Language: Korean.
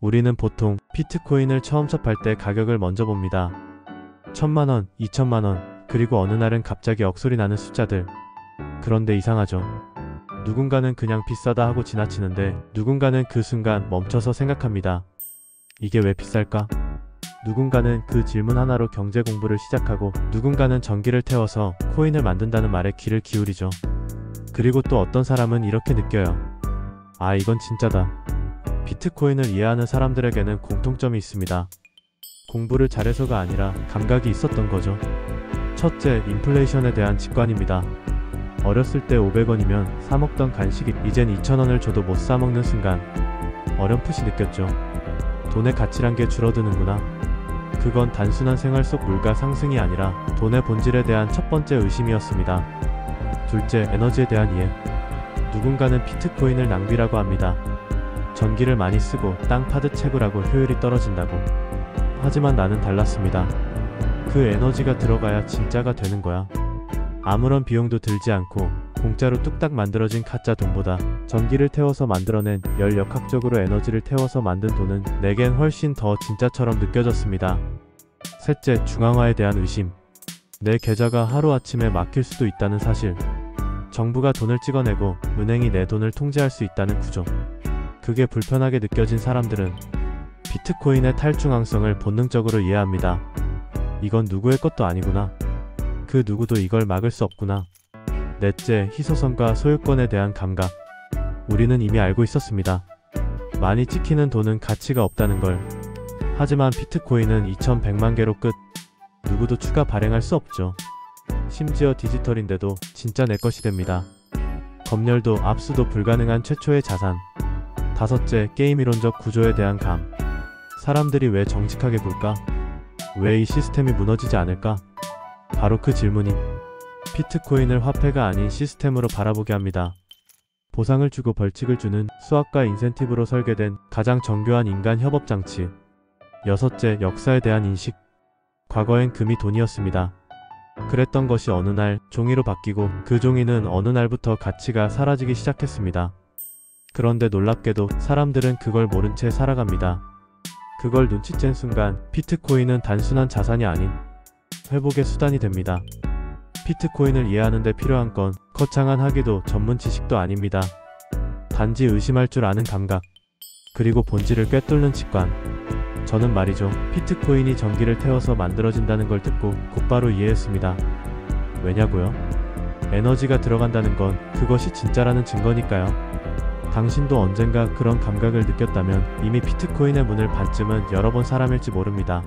우리는 보통 비트코인을 처음 접할 때 가격을 먼저 봅니다. 1000만원, 2000만원, 그리고 어느 날은 갑자기 억소리 나는 숫자들. 그런데 이상하죠. 누군가는 그냥 비싸다 하고 지나치는데 누군가는 그 순간 멈춰서 생각합니다. 이게 왜 비쌀까? 누군가는 그 질문 하나로 경제 공부를 시작하고 누군가는 전기를 태워서 코인을 만든다는 말에 귀를 기울이죠. 그리고 또 어떤 사람은 이렇게 느껴요. 아, 이건 진짜다. 비트코인을 이해하는 사람들에게는 공통점이 있습니다. 공부를 잘해서가 아니라 감각이 있었던 거죠. 첫째, 인플레이션에 대한 직관입니다. 어렸을 때 500원이면 사 먹던 간식이 이젠 2000원을 줘도 못 사 먹는 순간 어렴풋이 느꼈죠. 돈의 가치란 게 줄어드는구나. 그건 단순한 생활 속 물가 상승이 아니라 돈의 본질에 대한 첫 번째 의심이었습니다. 둘째, 에너지에 대한 이해. 누군가는 비트코인을 낭비라고 합니다. 전기를 많이 쓰고 땅 파듯 채굴하고 효율이 떨어진다고. 하지만 나는 달랐습니다. 그 에너지가 들어가야 진짜가 되는 거야. 아무런 비용도 들지 않고 공짜로 뚝딱 만들어진 가짜 돈보다 전기를 태워서 만들어낸 역학적으로 에너지를 태워서 만든 돈은 내겐 훨씬 더 진짜처럼 느껴졌습니다. 셋째, 중앙화에 대한 의심. 내 계좌가 하루아침에 막힐 수도 있다는 사실. 정부가 돈을 찍어내고 은행이 내 돈을 통제할 수 있다는 구조. 그게 불편하게 느껴진 사람들은 비트코인의 탈중앙성을 본능적으로 이해합니다. 이건 누구의 것도 아니구나. 그 누구도 이걸 막을 수 없구나. 넷째, 희소성과 소유권에 대한 감각. 우리는 이미 알고 있었습니다. 많이 찍히는 돈은 가치가 없다는 걸. 하지만 비트코인은 2100만 개로 끝. 누구도 추가 발행할 수 없죠. 심지어 디지털인데도 진짜 내 것이 됩니다. 검열도 압수도 불가능한 최초의 자산. 다섯째, 게임 이론적 구조에 대한 감. 사람들이 왜 정직하게 굴까? 왜 이 시스템이 무너지지 않을까? 바로 그 질문이 비트코인을 화폐가 아닌 시스템으로 바라보게 합니다. 보상을 주고 벌칙을 주는 수학과 인센티브로 설계된 가장 정교한 인간 협업 장치. 여섯째, 역사에 대한 인식. 과거엔 금이 돈이었습니다. 그랬던 것이 어느 날 종이로 바뀌고 그 종이는 어느 날부터 가치가 사라지기 시작했습니다. 그런데 놀랍게도 사람들은 그걸 모른 채 살아갑니다. 그걸 눈치챈 순간 비트코인은 단순한 자산이 아닌 회복의 수단이 됩니다. 비트코인을 이해하는 데 필요한 건 거창한 학위도 전문 지식도 아닙니다. 단지 의심할 줄 아는 감각, 그리고 본질을 꿰뚫는 직관. 저는 말이죠, 비트코인이 전기를 태워서 만들어진다는 걸 듣고 곧바로 이해했습니다. 왜냐고요? 에너지가 들어간다는 건 그것이 진짜라는 증거니까요. 당신도 언젠가 그런 감각을 느꼈다면 이미 비트코인의 문을 반쯤은 열어본 사람일지 모릅니다.